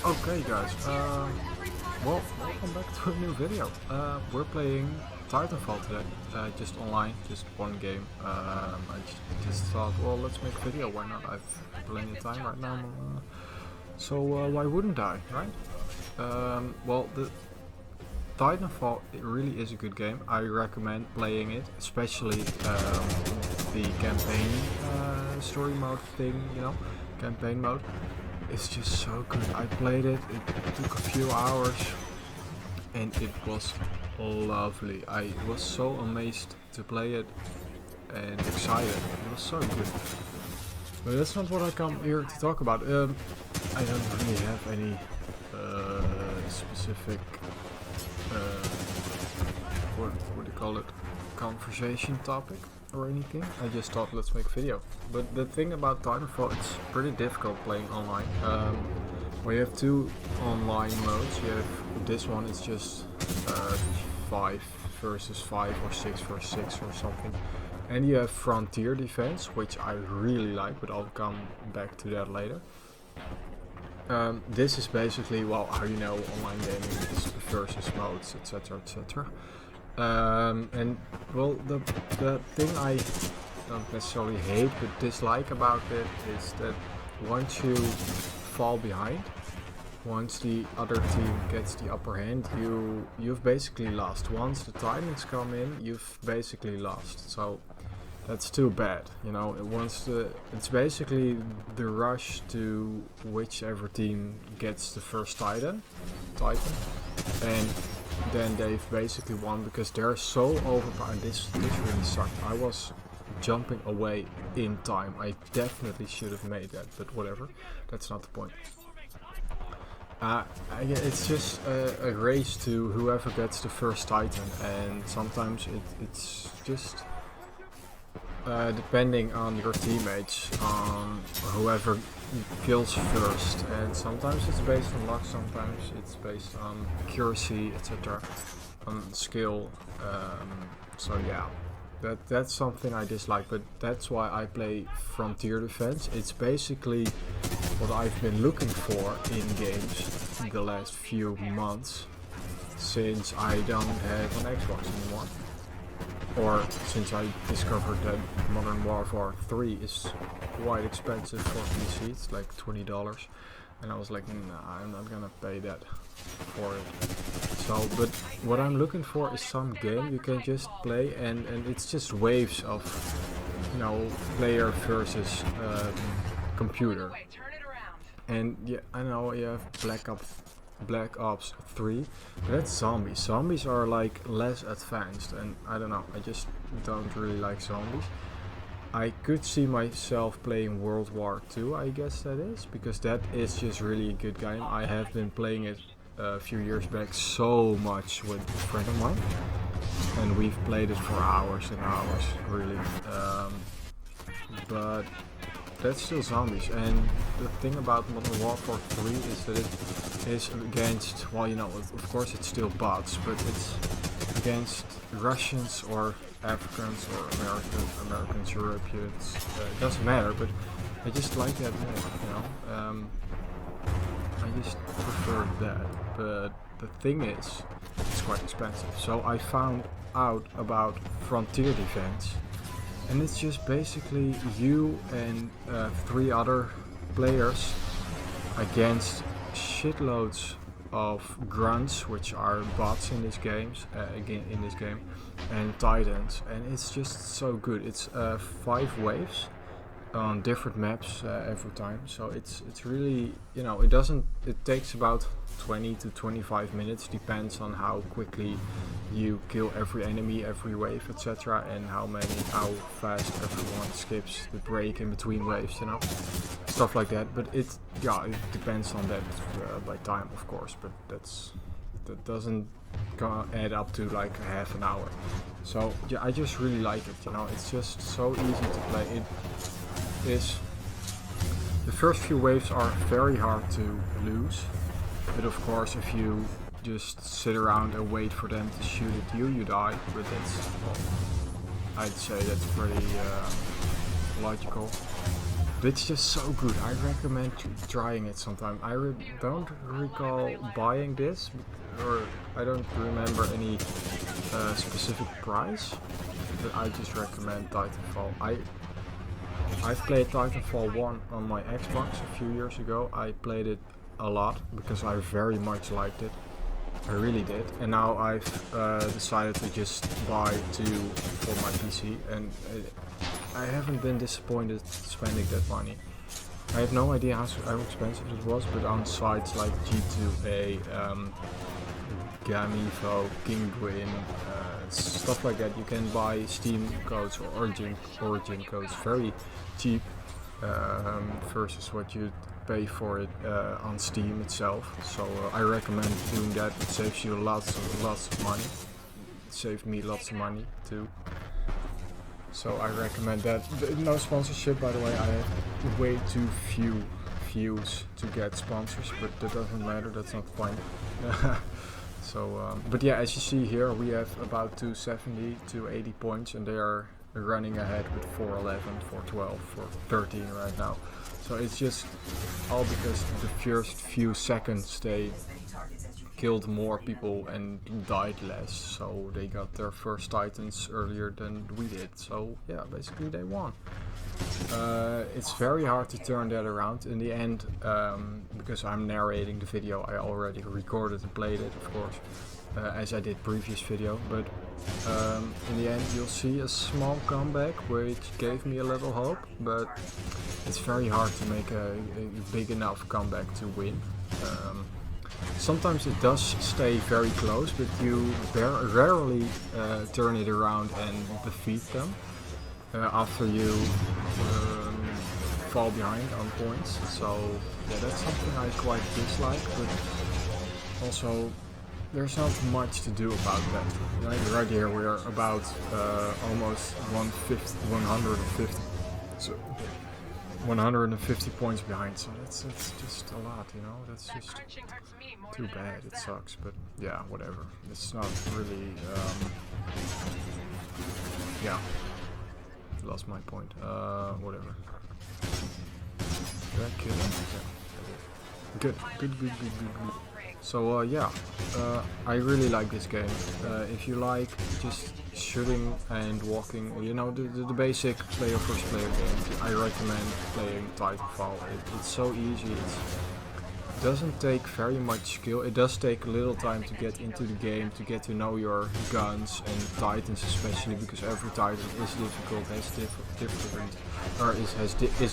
Okay guys, well, welcome back to a new video. We're playing Titanfall today, just online, just one game. I just thought, well, let's make a video, why not? I've plenty of time right now, so why wouldn't I, right? Well, the Titanfall, it really is a good game. I recommend playing it, especially the campaign story mode thing, you know, campaign mode. It's just so good. I played it, it took a few hours and it was lovely. I was so amazed to play it and excited. It was so good. But that's not what I come here to talk about. I don't really have any specific, what do you call it, conversation topic or anything. I just thought let's make a video. But the thing about Titanfall, it's pretty difficult playing online. We have two online modes. You have this one, it's just 5 versus 5 or 6 versus 6 or something. And you have Frontier Defense, which I really like, but I'll come back to that later. This is basically, well, how you know online gaming is versus modes, etc, etc. And well, the thing I don't necessarily hate but dislike about it is that once you fall behind, once the other team gets the upper hand, you've basically lost. Once the Titans come in, you've basically lost. So that's too bad, you know. It's basically the rush to whichever team gets the first Titan, and then they've basically won because they're so overpowered. This really sucked. I was jumping away in time. I definitely should have made that, but whatever. That's not the point. It's just a race to whoever gets the first Titan, and sometimes it's just depending on your teammates, on whoever kills first, and sometimes it's based on luck, sometimes it's based on accuracy, etc, on skill. So yeah, that's something I dislike, but that's why I play Frontier Defense. It's basically what I've been looking for in games the last few months, since I don't have an Xbox anymore. Or since I discovered that Modern Warfare 3 is quite expensive for PC, it's like $20, and I was like, nah, I'm not gonna pay that for it. So, but what I'm looking for is some game you can just play, and it's just waves of, you know, player versus computer. And yeah, I know you have Black Ops 3, but that's zombies. Zombies are like less advanced, and I don't know, I just don't really like zombies. I could see myself playing World War 2, I guess that is, because that is just really a good game. I have been playing it a few years back so much with a friend of mine, and we've played it for hours and hours, really. But that's still zombies, and the thing about Modern Warfare 3 is that it is against, well, you know, of course it's still bots, but it's against Russians or Africans or Americans, Europeans, it doesn't matter, but I just like that more, you know. I just prefer that, but the thing is, it's quite expensive. So I found out about Frontier Defense, and it's just basically you and 3 other players against shitloads of grunts, which are bots in this game, and Titans, and it's just so good. It's 5 waves on different maps every time, so it's really, you know, it takes about 20 to 25 minutes, depends on how quickly you kill every enemy, every wave, etc, and how fast everyone skips the break in between waves, you know, stuff like that. But it depends on that by time, of course, but that doesn't add up to like a half an hour. So yeah, I just really like it, you know, it's just so easy to play. The first few waves are very hard to lose, but of course if you just sit around and wait for them to shoot at you, you die. But that's, well, I'd say that's pretty logical. It's just so good. I recommend trying it sometime. Don't recall buying this, or I don't remember any specific price, but I just recommend Titanfall. I've played Titanfall 1 on my Xbox a few years ago. I played it a lot because I very much liked it. I really did. And now I've decided to just buy 2 for my PC, and I haven't been disappointed spending that money. I have no idea how expensive it was, but on sites like G2A, Gamivo, Kinguin, stuff like that, you can buy Steam codes or Origin codes very cheap versus what you pay for it on Steam itself. So I recommend doing that. It saves you lots of money. It saved me lots of money too. So I recommend that. No sponsorship, by the way. I have way too few views to get sponsors, but that doesn't matter. That's not the point. So, but yeah, as you see here, we have about 270, 280 points, and they are running ahead with 411, 412, 413 right now. So it's just all because the first few seconds they killed more people and died less, so they got their first titans earlier than we did. So yeah, basically they won. It's very hard to turn that around in the end, because I'm narrating the video. I already recorded and played it, of course, as I did previous video, but in the end you'll see a small comeback which gave me a little hope, but it's very hard to make a big enough comeback to win. Sometimes it does stay very close, but you rarely turn it around and defeat them after you fall behind on points. So yeah, that's something I quite dislike, but also there's not much to do about that. Right here we are about almost 150, so 150 points behind, so that's just a lot, you know. That's just too bad. It sucks, but yeah, whatever. It's not really yeah, lost my point. Whatever. Did I kill him? Yeah. Good. So yeah, I really like this game. If you like just shooting and walking, you know, the basic player first player game, I recommend playing Titanfall. It's so easy. It doesn't take very much skill. It does take a little time to get into the game, to get to know your guns and titans, especially because every titan is difficult, has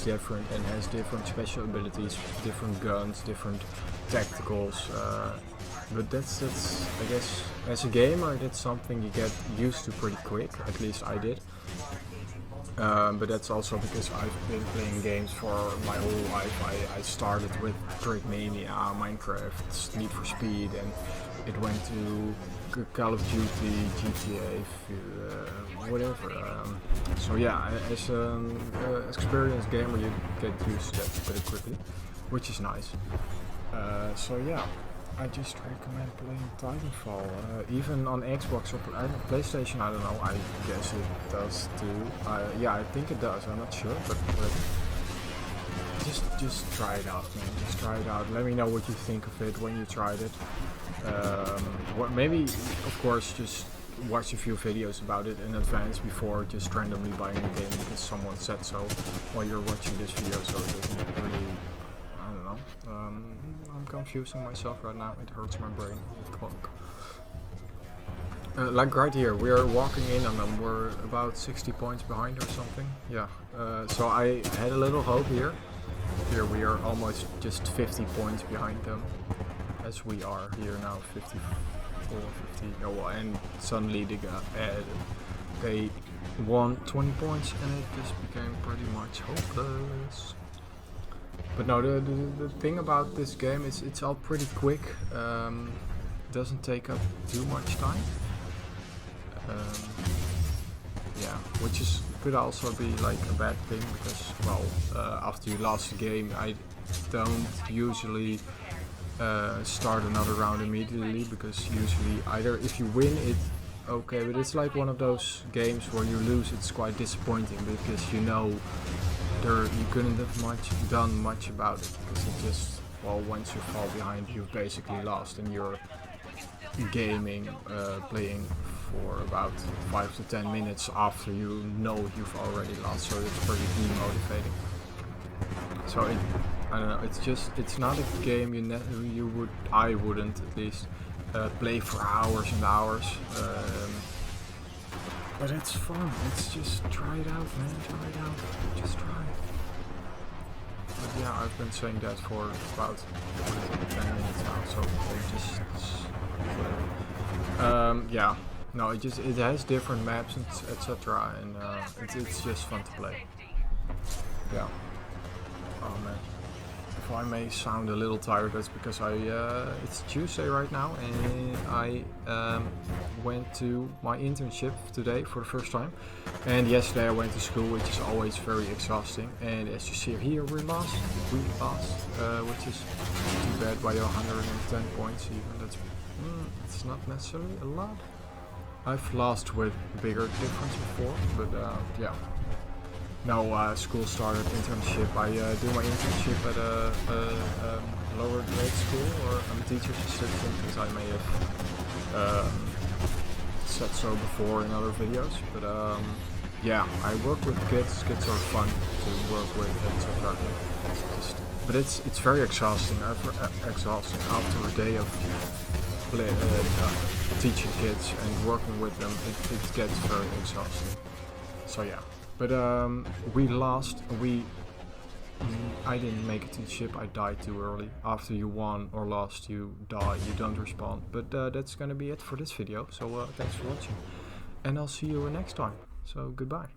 different and has different special abilities, different guns, different tacticals. But that's I guess as a gamer that's something you get used to pretty quick. At least I did. But that's also because I've been playing games for my whole life. I started with Trackmania, Minecraft, Need for Speed, and it went to Call of Duty, GTA, whatever. So yeah, as an experienced gamer you get used to that pretty quickly, which is nice. So yeah, I just recommend playing Titanfall, even on Xbox or PlayStation. I don't know. I guess it does too. Yeah, I think it does. I'm not sure, but just try it out, man. Just try it out. Let me know what you think of it when you tried it. Maybe, of course, just watch a few videos about it in advance before just randomly buying the game because someone said so while you're watching this video. So it doesn't really. I don't know. I'm confusing myself right now. It hurts my brain. Like right here, we are walking in on them. We're about 60 points behind or something. Yeah. So I had a little hope here. Here we are almost just 50 points behind them, as we are here now. 54, 50. Oh, well, and suddenly they won 20 points, and it just became pretty much hopeless. But no, the thing about this game is it's all pretty quick. Doesn't take up too much time. Yeah, which could also be like a bad thing because, well, after you lost the game, I don't usually start another round immediately, because usually either if you win it, okay, but it's like one of those games where you lose, it's quite disappointing because you know you couldn't have done much about it, because it just, well, once you fall behind, you've basically lost, and you're gaming, playing for about 5 to 10 minutes after you know you've already lost, so it's pretty demotivating. So I don't know, it's not a game I wouldn't at least play for hours and hours. But it's fun. It's just try it out, man. Try it out. Just try it. But yeah, I've been saying that for about 10 minutes now, so whatever. Yeah. No, it has different maps and etc. And it's just fun to play. Yeah. Oh man. If I may sound a little tired, that's because it's Tuesday right now, and I went to my internship today for the first time, and yesterday I went to school, which is always very exhausting. And as you see here, we lost, which is too bad, by 110 points even. That's it's not necessarily a lot. I've lost with bigger difference before, but yeah. Now school started, internship. I do my internship at a lower grade school, or I'm a teacher's assistant, as I may have said so before in other videos. But yeah, I work with kids. Kids are fun to work with, etc. But it's very exhausting. Exhausting after a day of teaching kids and working with them. It gets very exhausting. So yeah. But we lost. I didn't make it to the ship. I died too early. After you won or lost, you die. You don't respawn. But that's gonna be it for this video. So thanks for watching, and I'll see you next time. So goodbye.